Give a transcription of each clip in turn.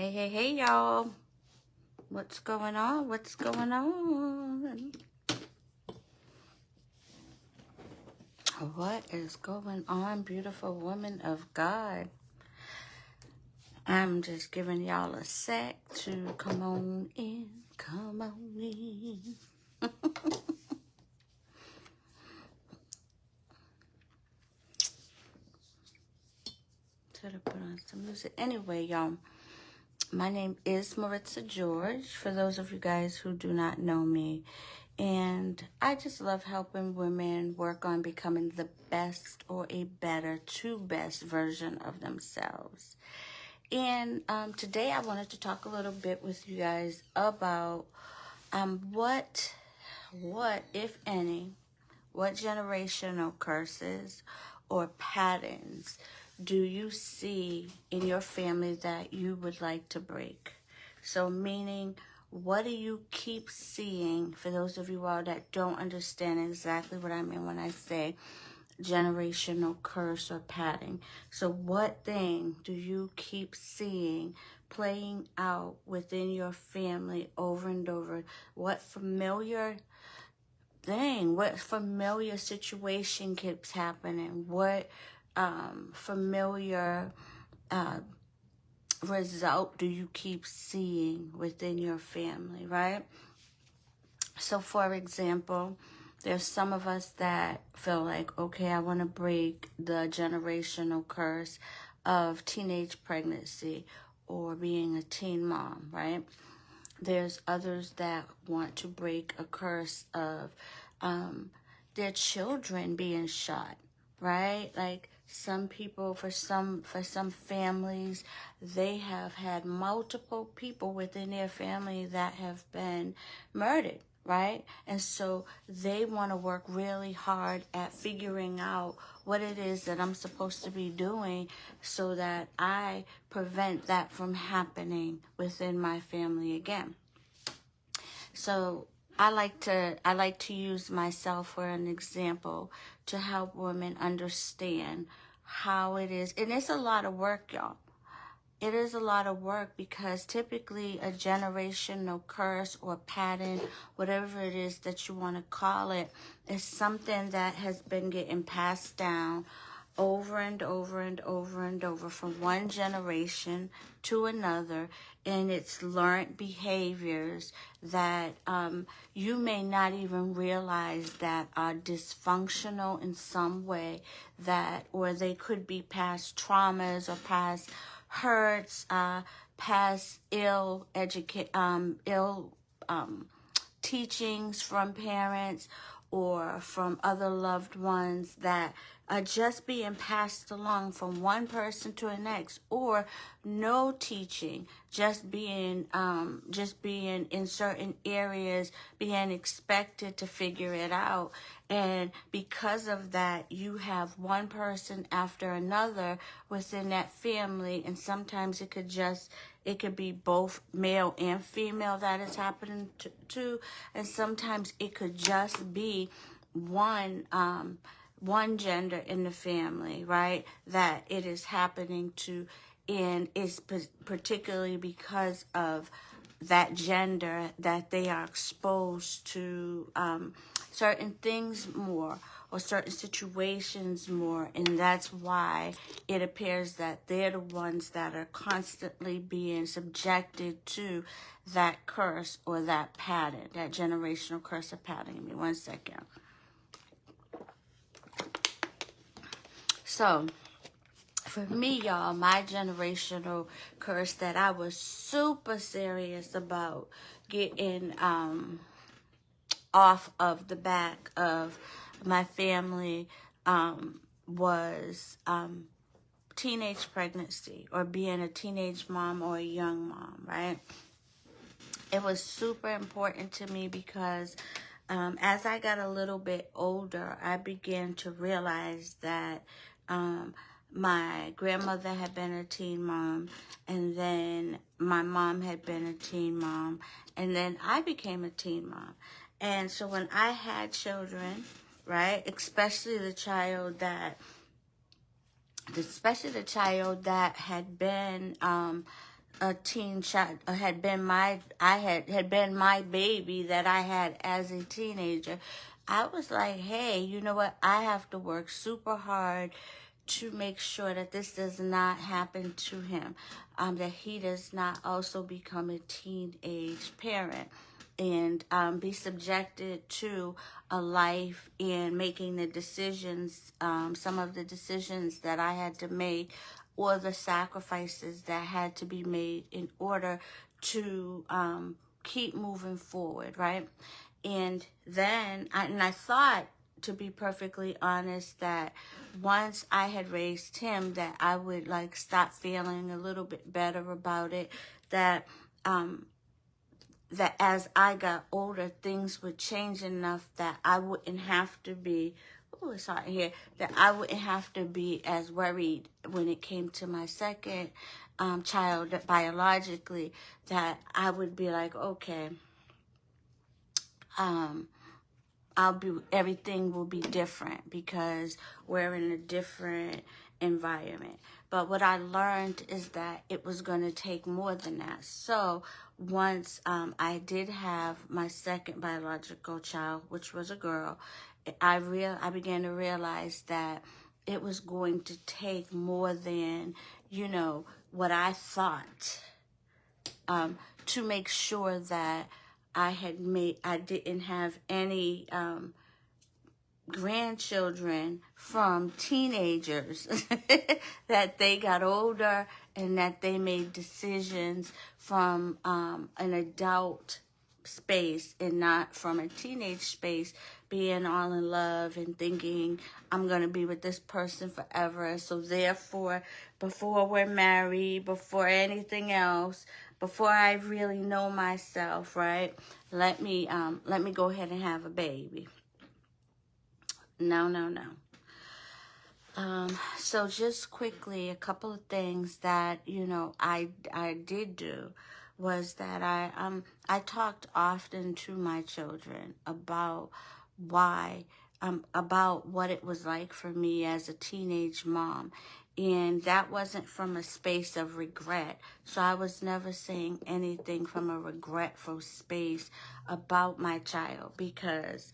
Hey, y'all. What's going on? What's going on? What is going on, beautiful woman of God? I'm just giving y'all a sec to come on in. Come on in. Should have put on some music. Anyway, y'all, my name is Maritza George, for those of you guys who do not know me. And I just love helping women work on becoming the best or a better to best version of themselves. And today I wanted to talk a little bit with you guys about what, if any, what generational curses or patterns do you see in your family that you would like to break? So meaning, what do you keep seeing, for those of you all that don't understand exactly what I mean when I say generational curse or pattern? So what thing do you keep seeing playing out within your family over and over? What familiar what familiar situation keeps happening? What familiar result do you keep seeing within your family, right? So, for example, there's some of us that feel like, okay, I want to break the generational curse of teenage pregnancy or being a teen mom, right? There's others that want to break a curse of their children being shot, right? Like some people, for some families, they have had multiple people within their family that have been murdered, right? And so they want to work really hard at figuring out what it is that I'm supposed to be doing so that I prevent that from happening within my family again. So I like to use myself for an example to help women understand how it is. And it's a lot of work, y'all. It is a lot of work because typically a generational curse or pattern, whatever it is that you want to call it, is something that has been getting passed down over and over and over and over from one generation to another, and it's learned behaviors that you may not even realize that are dysfunctional in some way, that or they could be past traumas or past hurts, past ill teachings from parents or from other loved ones that are just being passed along from one person to the next, or no teaching, just being in certain areas, being expected to figure it out. And because of that, you have one person after another within that family, and sometimes it could be both male and female that is happening to, and sometimes it could just be one gender in the family, right, that it is happening to, and it's particularly because of that gender that they are exposed to certain things more or certain situations more, and that's why it appears that they're the ones that are constantly being subjected to that curse or that pattern, that generational curse or pattern. Give me 1 second. So, for me, y'all, my generational curse that I was super serious about getting off of the back of my family was teenage pregnancy, or being a teenage mom or a young mom, right? It was super important to me because as I got a little bit older, I began to realize that my grandmother had been a teen mom, and then my mom had been a teen mom, and then I became a teen mom. And so when I had children, right, especially the child that had been a teen child had been had been my baby that I had as a teenager, I was like, hey, you know what? I have to work super hard to make sure that this does not happen to him, that he does not also become a teenage parent and be subjected to a life in making the decisions, some of the decisions that I had to make, or the sacrifices that had to be made in order to keep moving forward, right? And then, I thought, to be perfectly honest, that once I had raised him, that I would like stop feeling a little bit better about it, that that as I got older, things would change enough that I wouldn't have to be, oh, it's hot here, that I wouldn't have to be as worried when it came to my second child, that biologically, that I would be like, okay, everything will be different because we're in a different environment. But what I learned is that it was going to take more than that. So once I did have my second biological child, which was a girl, I began to realize that it was going to take more than, what I thought, to make sure that I didn't have any grandchildren from teenagers, that they got older and that they made decisions from an adult space and not from a teenage space, being all in love and thinking I'm going to be with this person forever. So therefore, before we're married, before anything else, before I really know myself, right, let me go ahead and have a baby. No. So just quickly, a couple of things that, I did do was that I talked often to my children about about what it was like for me as a teenage mom. And that wasn't from a space of regret. So I was never saying anything from a regretful space about my child, because,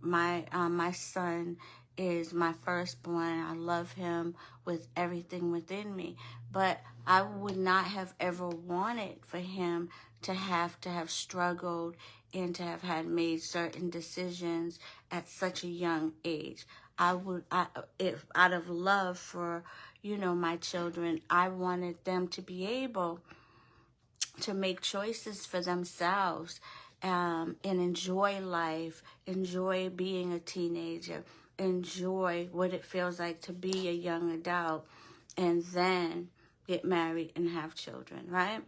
my son is my firstborn. I love him with everything within me. But I would not have ever wanted for him to have struggled and to have had made certain decisions at such a young age. If out of love for, my children, I wanted them to be able to make choices for themselves, and enjoy life, enjoy being a teenager, enjoy what it feels like to be a young adult, and then get married and have children, right?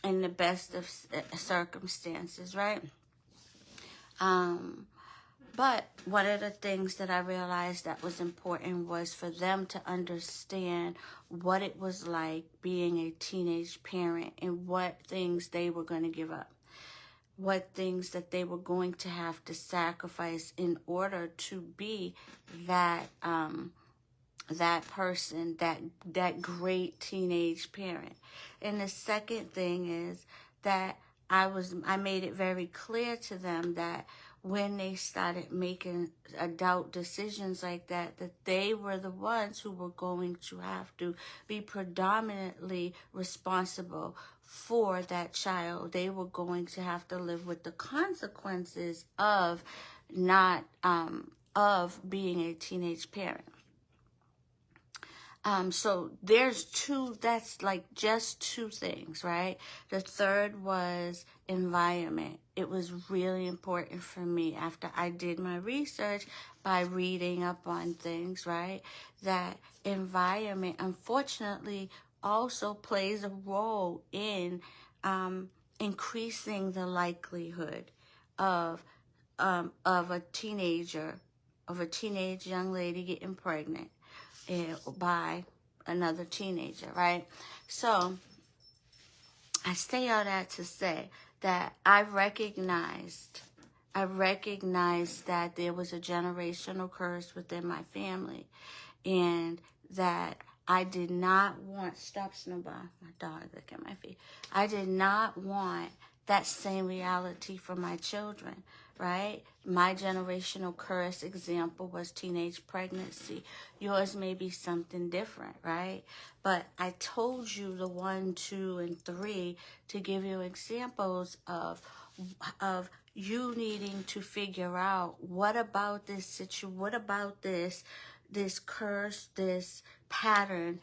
In the best of circumstances, right? But one of the things that I realized that was important was for them to understand what it was like being a teenage parent and what things they were going to give up, what things that they were going to have to sacrifice in order to be that that person, that great teenage parent. And the second thing is that I made it very clear to them that when they started making adult decisions like that they were the ones who were going to have to be predominantly responsible for that child. They were going to have to live with the consequences of not of being a teenage parent. So that's like just two things, right? The third was environment. It was really important for me after I did my research by reading up on things, right? That environment, unfortunately, also plays a role in increasing the likelihood of a teenage young lady getting pregnant by another teenager, right? So I say all that to say that I recognized that there was a generational curse within my family, and that I did not want, stop snowball, my dog, look at my feet. I did not want that same reality for my children, right? My generational curse example was teenage pregnancy. Yours may be something different, right? But I told you the 1, 2, and 3 to give you examples of you needing to figure out what about this situation, what about this curse, this pattern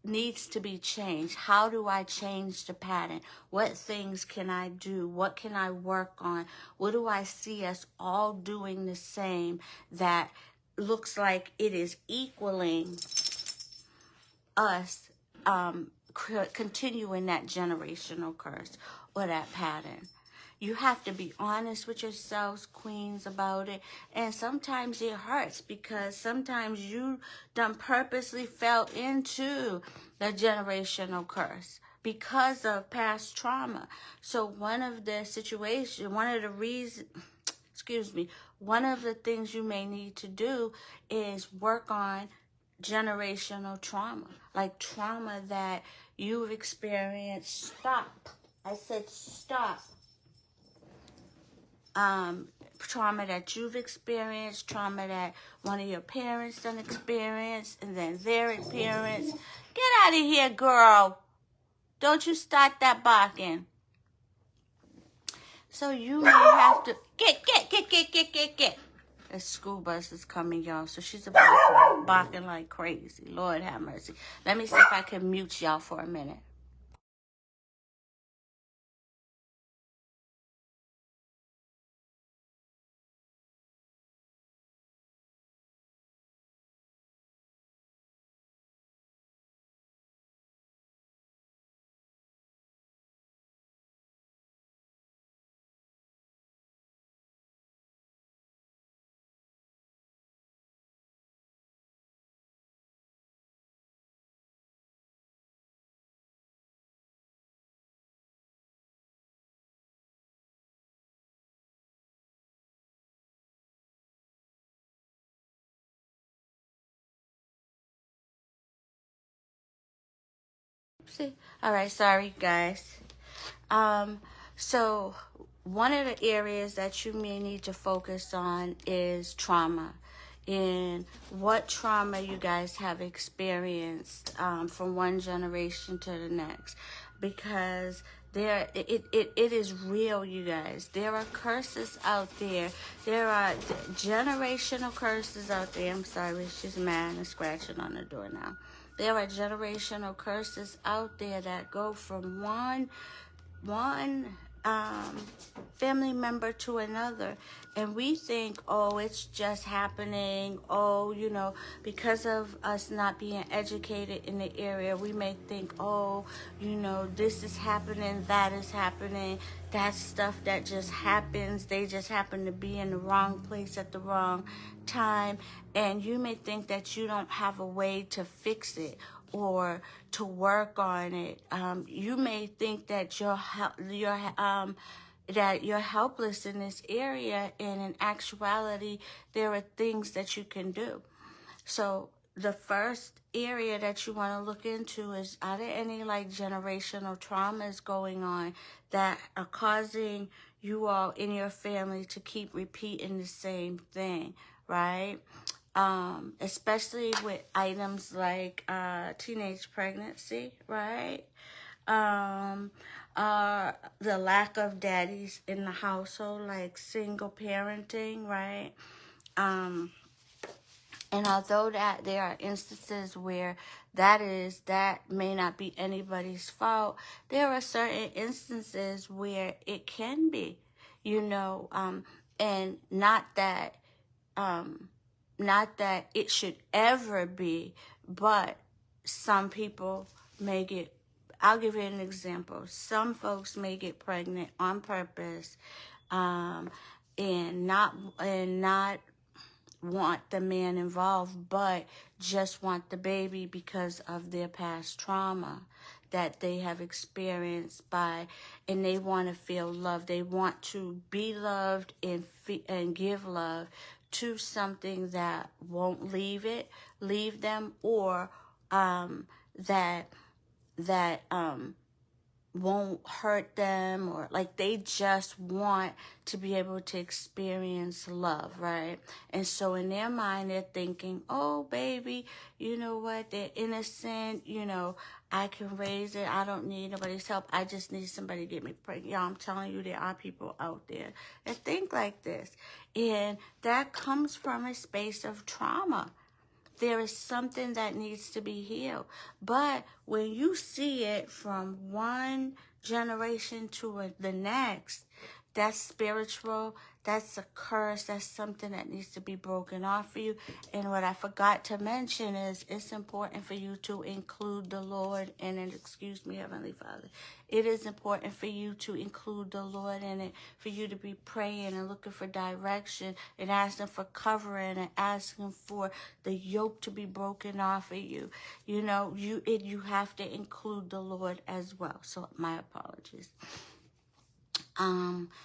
needs to be changed. How do I change the pattern? What things can I do? What can I work on? What do I see us all doing the same that looks like it is equaling us continuing that generational curse or that pattern? You have to be honest with yourselves, queens, about it. And sometimes it hurts because sometimes you done purposely fell into the generational curse because of past trauma. So one of the things you may need to do is work on generational trauma, like trauma that you've experienced. Stop. I said stop. Trauma that you've experienced, trauma that one of your parents done experienced, and then their parents. Get out of here, girl. Don't you start that barking. So you may have to get. The school bus is coming, y'all. So she's about to barking like crazy. Lord have mercy. Let me see if I can mute y'all for a minute. See? All right, sorry guys. So one of the areas that you may need to focus on is trauma, and what trauma you guys have experienced from one generation to the next, because it is real, you guys. There are curses out there. There are generational curses out there. I'm sorry, she's mad and scratching on the door now. There are generational curses out there that go from one family member to another, and we think, oh, it's just happening, oh, because of us not being educated in the area, we may think, oh, this is happening, that is happening, that's stuff that just happens. They just happen to be in the wrong place at the wrong time, and you may think that you don't have a way to fix it or to work on it. You may think that you're helpless in this area, and in actuality, there are things that you can do. So the first area that you want to look into is, are there any generational traumas going on that are causing you all in your family to keep repeating the same thing, right? Especially with items like teenage pregnancy, right? The lack of daddies in the household, like single parenting, right? And although that there are instances where that may not be anybody's fault, there are certain instances where it can be, and not that it should ever be, but some people may get, I'll give you an example. Some folks may get pregnant on purpose, and not want the man involved, but just want the baby because of their past trauma that they have experienced and they want to feel loved. They want to be loved and give love to something that won't leave them, or that won't hurt them, or like they just want to be able to experience love, right? And so in their mind, they're thinking, oh, baby, you know what? They're innocent. I can raise it. I don't need nobody's help. I just need somebody to get me pregnant. Y'all, I'm telling you, there are people out there that think like this. And that comes from a space of trauma. There is something that needs to be healed. But when you see it from one generation to the next, that's spiritual. That's a curse. That's something that needs to be broken off for you. And what I forgot to mention is it's important for you to include the Lord in it. Excuse me, Heavenly Father. It is important for you to include the Lord in it, for you to be praying and looking for direction and asking for covering and asking for the yoke to be broken off of you. You have to include the Lord as well. So my apologies.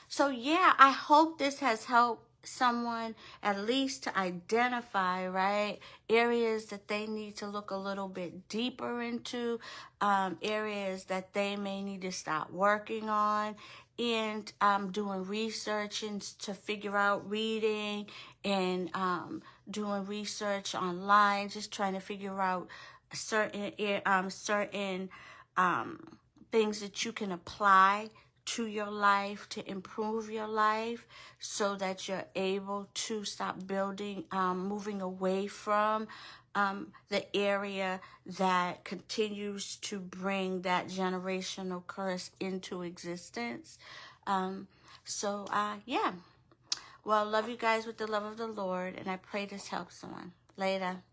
So yeah, I hope this has helped someone at least to identify, right, areas that they need to look a little bit deeper into, areas that they may need to start working on, and doing research and to figure out, reading and doing research online, just trying to figure out certain things that you can apply to your life to improve your life, so that you're able to stop moving away from the area that continues to bring that generational curse into existence. Yeah. Well, love you guys with the love of the Lord, and I pray this helps someone. Later.